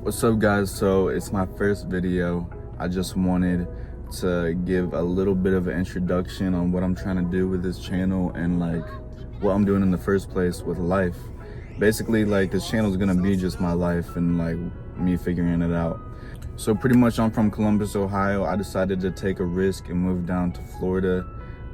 What's up, guys? So it's my first video. I just wanted to give a little bit of an introduction on what I'm trying to do with this channel and like what I'm doing in the first place with life. Basically, like, this channel is gonna be just my life and like me figuring it out. So pretty much I'm from Columbus, Ohio. I decided to take a risk and move down to Florida.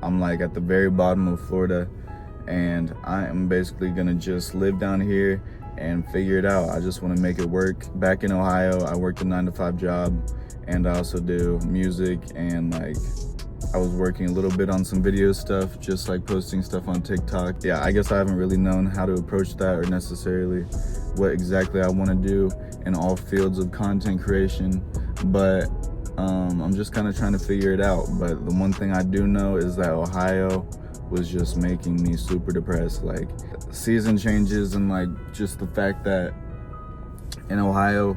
I'm like at the very bottom of Florida, and I am basically gonna just live down here and figure it out. I just want to make it work. Back in Ohio, I worked a 9-to-5 job, and I also do music, and like I was working a little bit on some video stuff, just like posting stuff on TikTok. Yeah, I guess I haven't really known how to approach that or necessarily what exactly I want to do in all fields of content creation, but I'm just kind of trying to figure it out. But the one thing I do know is that Ohio was just making me super depressed. Like, season changes and like just the fact that in Ohio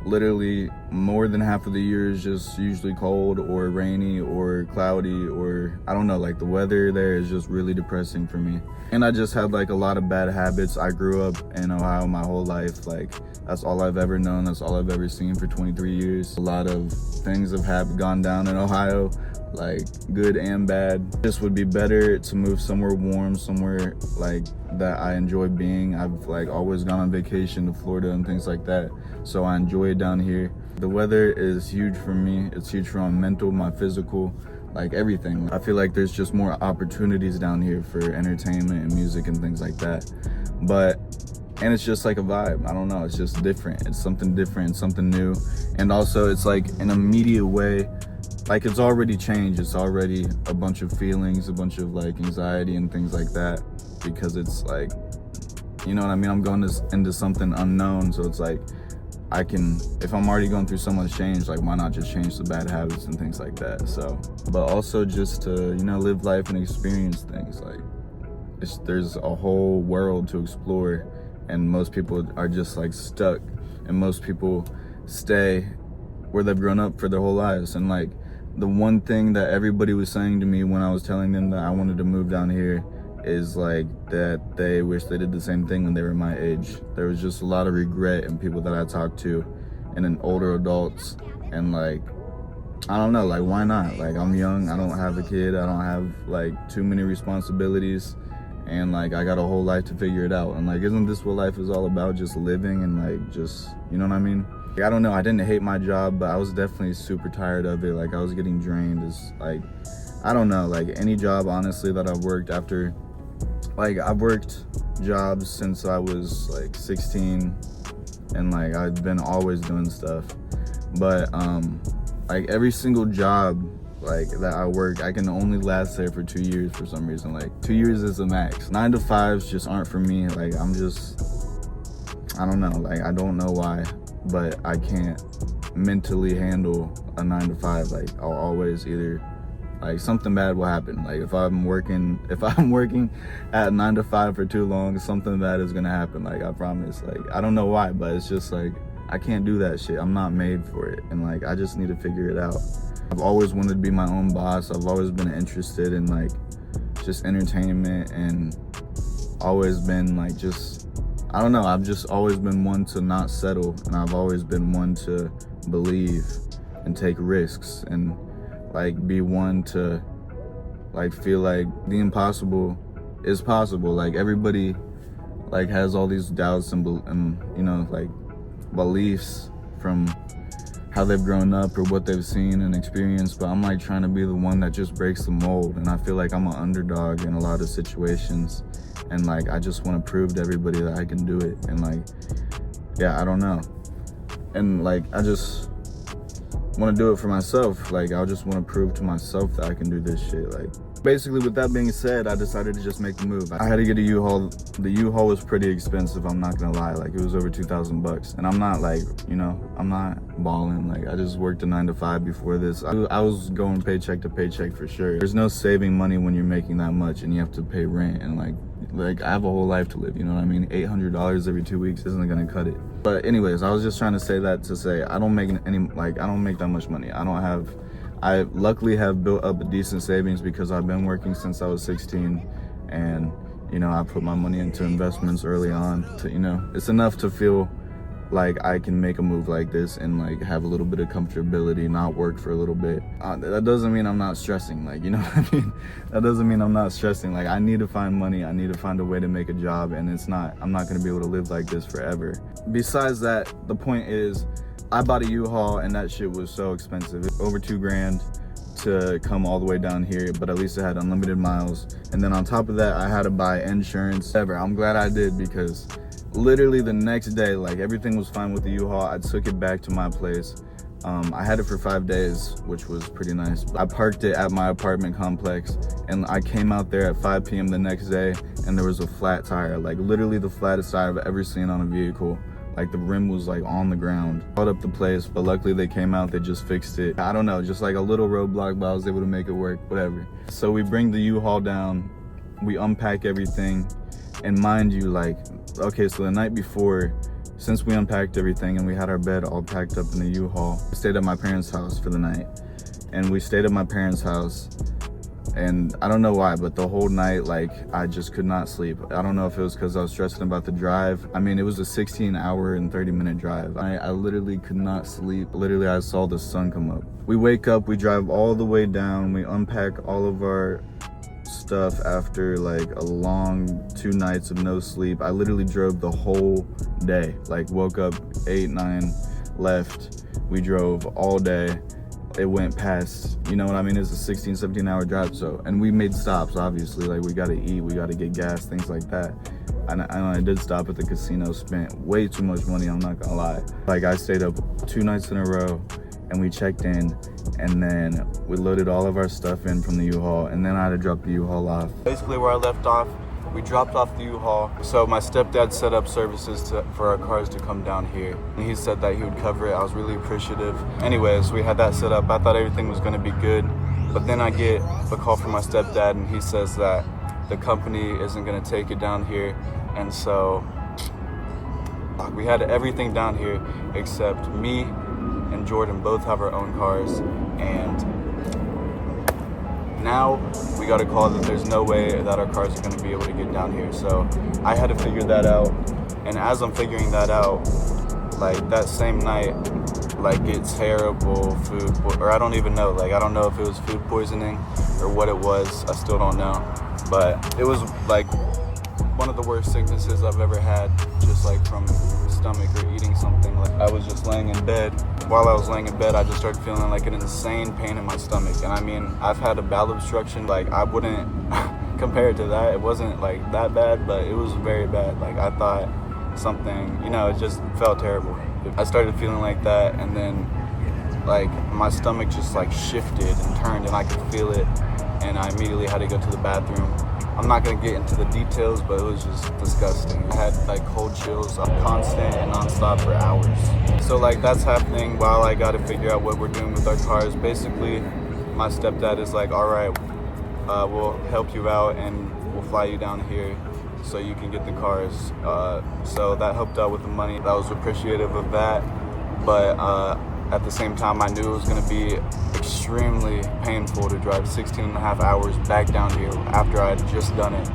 literally more than half of the year is just usually cold or rainy or cloudy, or I don't know, like the weather there is just really depressing for me. And I just had like a lot of bad habits. I grew up in Ohio my whole life. Like, that's all I've ever known, that's all I've ever seen for 23 years. A lot of things have gone down in Ohio, like good and bad. This would be better to move somewhere warm, somewhere like that I enjoy being. I've like always gone on vacation to Florida and things like that, so I enjoy it down here. The weather is huge for me. It's huge for my mental, my physical, like everything. I feel like there's just more opportunities down here for entertainment and music and things like that. And it's just like a vibe. I don't know, it's just different. It's something different, something new. And also it's like an immediate way, like it's already changed. It's already a bunch of feelings, a bunch of like anxiety and things like that, because it's like, you know what I mean? I'm going into something unknown. So it's like, if I'm already going through so much change, like why not just change the bad habits and things like that? So, but also just to, you know, live life and experience things. Like, there's a whole world to explore, and most people are just like stuck, and most people stay where they've grown up for their whole lives. And like, the one thing that everybody was saying to me when I was telling them that I wanted to move down here is like that they wish they did the same thing when they were my age. There was just a lot of regret in people that I talked to, and in older adults. And like, I don't know, like why not? Like, I'm young, I don't have a kid, I don't have like too many responsibilities, and like I got a whole life to figure it out. And like, isn't this what life is all about? Just living and like, just, you know what I mean? Like, I don't know, I didn't hate my job, but I was definitely super tired of it. Like, I was getting drained. It's like, I don't know, like any job honestly that I've worked after, like I've worked jobs since I was like 16, and like I've been always doing stuff. But like every single job like that I work, I can only last there for 2 years for some reason. Like 2 years is the max. 9-to-5s just aren't for me. Like, I don't know, like I don't know why, but I can't mentally handle a 9-to-5. Like, I'll always either, like, something bad will happen. Like, if I'm working at 9-to-5 for too long, something bad is gonna happen. Like, I promise. Like, I don't know why, but it's just like, I can't do that shit. I'm not made for it. And like, I just need to figure it out. I've always wanted to be my own boss. I've always been interested in like just entertainment, and always been like, just, I don't know, I've just always been one to not settle, and I've always been one to believe and take risks, and like be one to like feel like the impossible is possible. Like, everybody like has all these doubts and you know, like beliefs from how they've grown up or what they've seen and experienced, but I'm like trying to be the one that just breaks the mold. And I feel like I'm an underdog in a lot of situations, and like I just want to prove to everybody that I can do it. And like, yeah, I don't know, and like I just want to do it for myself. Like, I just want to prove to myself that I can do this shit. Like, basically, with that being said, I decided to just make the move. I had to get a U-Haul. The U-Haul was pretty expensive, I'm not gonna lie. Like, it was over 2,000 bucks. And I'm not like, you know, I'm not balling. Like, I just worked a 9-to-5 before this. I was going paycheck to paycheck for sure. There's no saving money when you're making that much and you have to pay rent, and like I have a whole life to live, you know what I mean? $800 every 2 weeks isn't gonna cut it. But anyways, I was just trying to say that to say I don't make I don't make that much money. I luckily have built up a decent savings because I've been working since I was 16, and you know, I put my money into investments early on to, you know, it's enough to feel like I can make a move like this and like have a little bit of comfortability, not work for a little bit. That doesn't mean I'm not stressing, like, you know what I mean? That doesn't mean I'm not stressing. Like, I need to find money, I need to find a way to make a job, and I'm not gonna be able to live like this forever. Besides that, the point is, I bought a U-Haul and that shit was so expensive. Over $2,000 to come all the way down here, but at least it had unlimited miles. And then on top of that, I had to buy insurance. I'm glad I did, because literally the next day, like, everything was fine with the U-Haul. I took it back to my place. I had it for 5 days, which was pretty nice. I parked it at my apartment complex, and I came out there at 5 p.m. the next day, and there was a flat tire, like literally the flattest tire I've ever seen on a vehicle. Like, the rim was like on the ground. Called up the place, but luckily they came out, they just fixed it. I don't know, just like a little roadblock, but I was able to make it work, whatever. So we bring the U-Haul down, we unpack everything, and mind you, like, okay, so the night before, since we unpacked everything and we had our bed all packed up in the U-Haul, we stayed at my parents' house for the night. And we stayed at my parents' house, and I don't know why, but the whole night, like, I just could not sleep. I don't know if it was because I was stressing about the drive. I mean, it was a 16-hour and 30-minute drive. I literally could not sleep. Literally, I saw the sun come up. We wake up, we drive all the way down, we unpack all of our stuff after like a long 2 nights of no sleep. I literally drove the whole day, like woke up 8, 9, left. We drove all day. It went past, you know what I mean? It's a 16-17 hour drive. So, and we made stops, obviously, like we gotta eat, we gotta get gas, things like that. And I did stop at the casino, spent way too much money, I'm not gonna lie. Like, I stayed up 2 nights in a row, and we checked in, and then we loaded all of our stuff in from the U-Haul, and then I had to drop the U-Haul off. Basically where I left off, we dropped off the U-Haul. So my stepdad set up services for our cars to come down here, and he said that he would cover it. I was really appreciative. Anyways, we had that set up. I thought everything was gonna be good, but then I get a call from my stepdad, and he says that the company isn't gonna take it down here, and so we had everything down here except me and Jordan both have our own cars, and now we got a call that there's no way that our cars are going to be able to get down here. So I had to figure that out, and as I'm figuring that out, like that same night, like it's terrible food, or I don't even know, like I don't know if it was food poisoning or what it was. I still don't know, but it was like one of the worst sicknesses I've ever had, just like from stomach or eating something. Like, I was just laying in bed. While I was laying in bed, I just started feeling like an insane pain in my stomach. And I mean, I've had a bowel obstruction. Like, I wouldn't compare it to that. It wasn't like that bad, but it was very bad. Like, I thought something, you know, it just felt terrible. I started feeling like that, and then like my stomach just like shifted and turned, and I could feel it, and I immediately had to go to the bathroom. I'm not gonna get into the details, but it was just disgusting. I had like cold chills, constant and nonstop for hours. So like that's happening while I gotta figure out what we're doing with our cars. Basically, my stepdad is like, all right, we'll help you out and we'll fly you down here so you can get the cars. So that helped out with the money. I was appreciative of that, but at the same time, I knew it was going to be extremely painful to drive 16 and a half hours back down here after I had just done it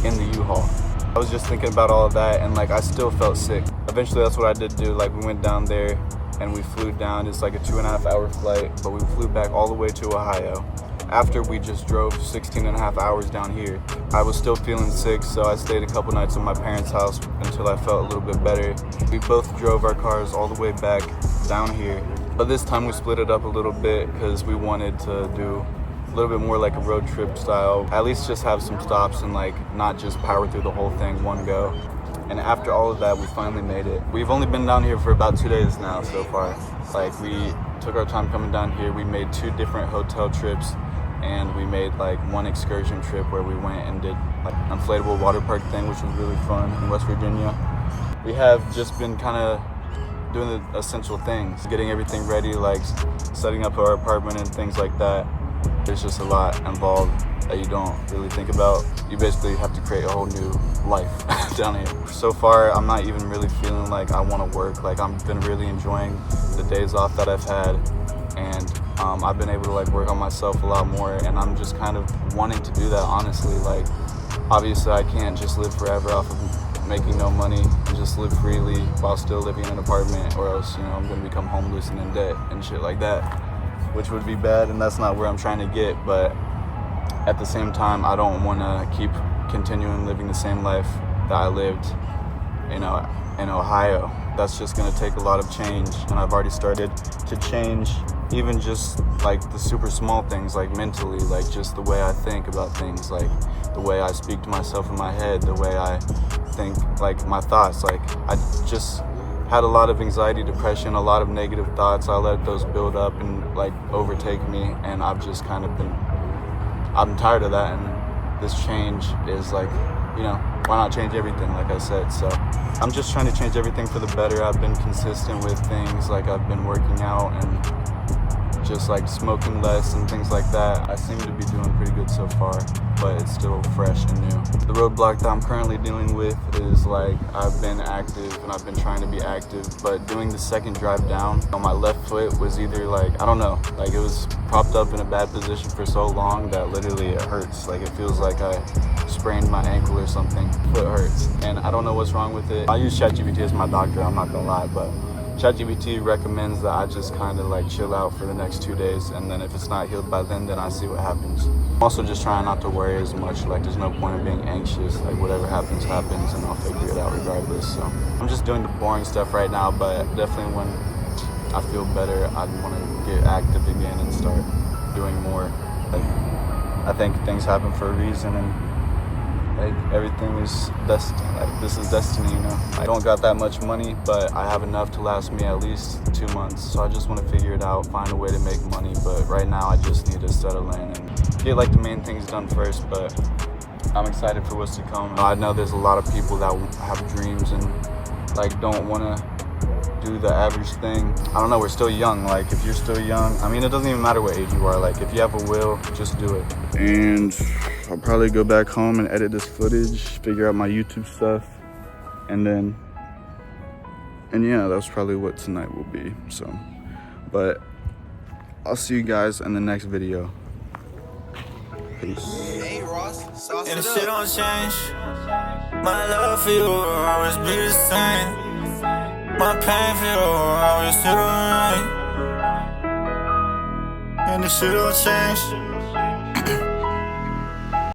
in the U-Haul. I was just thinking about all of that, and like I still felt sick. Eventually, that's what I did do. Like, we went down there and we flew down. It's like a 2.5 hour flight, but we flew back all the way to Ohio. After we just drove 16 and a half hours down here, I was still feeling sick, so I stayed a couple nights at my parents' house until I felt a little bit better. We both drove our cars all the way back down here, but this time we split it up a little bit because we wanted to do a little bit more like a road trip style, at least just have some stops and like not just power through the whole thing one go. And after all of that, we finally made it. We've only been down here for about 2 days now so far. Like, we took our time coming down here. We made 2 different hotel trips, and we made like 1 excursion trip where we went and did like an inflatable water park thing, which was really fun in West Virginia. We have just been kind of doing the essential things, getting everything ready, like setting up our apartment and things like that. There's just a lot involved that you don't really think about. You basically have to create a whole new life down here. So far, I'm not even really feeling like I want to work. Like, I've been really enjoying the days off that I've had, and I've been able to like work on myself a lot more, and I'm just kind of wanting to do that, honestly. Like, obviously I can't just live forever off of making no money and just live freely while still living in an apartment, or else, you know, I'm gonna become homeless and in debt and shit like that, which would be bad, and that's not where I'm trying to get. But at the same time, I don't want to keep continuing living the same life that I lived, you know, in Ohio. That's just gonna take a lot of change, and I've already started to change, even just like the super small things, like mentally, like just the way I think about things, like the way I speak to myself in my head, the way I think, like my thoughts. Like I just had a lot of anxiety, depression, a lot of negative thoughts. I let those build up and like overtake me, and I've just kind of been, I'm tired of that, and this change is like, you know, why not change everything, like I said. So I'm just trying to change everything for the better. I've been consistent with things, like I've been working out and just like smoking less and things like that. I seem to be doing pretty good so far, but it's still fresh and new. The roadblock that I'm currently dealing with is like, I've been active and I've been trying to be active, but doing the second drive down on my left foot was either like, I don't know, like it was propped up in a bad position for so long that literally it hurts. Like it feels like I sprained my ankle or something. Foot hurts, and I don't know what's wrong with it. I use ChatGPT as my doctor, I'm not gonna lie, but ChatGPT recommends that I just kind of like chill out for the next 2 days, and then if it's not healed by then I see what happens. I'm also just trying not to worry as much. Like there's no point in being anxious. Like whatever happens, happens, and I'll figure it out regardless. So I'm just doing the boring stuff right now, but definitely when I feel better, I'd want to get active again and start doing more. Like I think things happen for a reason, and like everything is destined. Like this is destiny, you know. I don't got that much money, but I have enough to last me at least 2 months. So I just want to figure it out, find a way to make money. But right now I just need to settle in and get like the main things done first. But I'm excited for what's to come. I know there's a lot of people that have dreams and like don't want to do the average thing. I don't know, we're still young. Like if you're still young, I mean, it doesn't even matter what age you are. Like if you have a will, just do it. And I'll probably go back home and edit this footage, figure out my YouTube stuff, and yeah, that's probably what tonight will be. So, but I'll see you guys in the next video. Peace. Hey Ross, and the shit don't change. My love for you will always be the same. My pain for you will always feel right. And the shit don't change.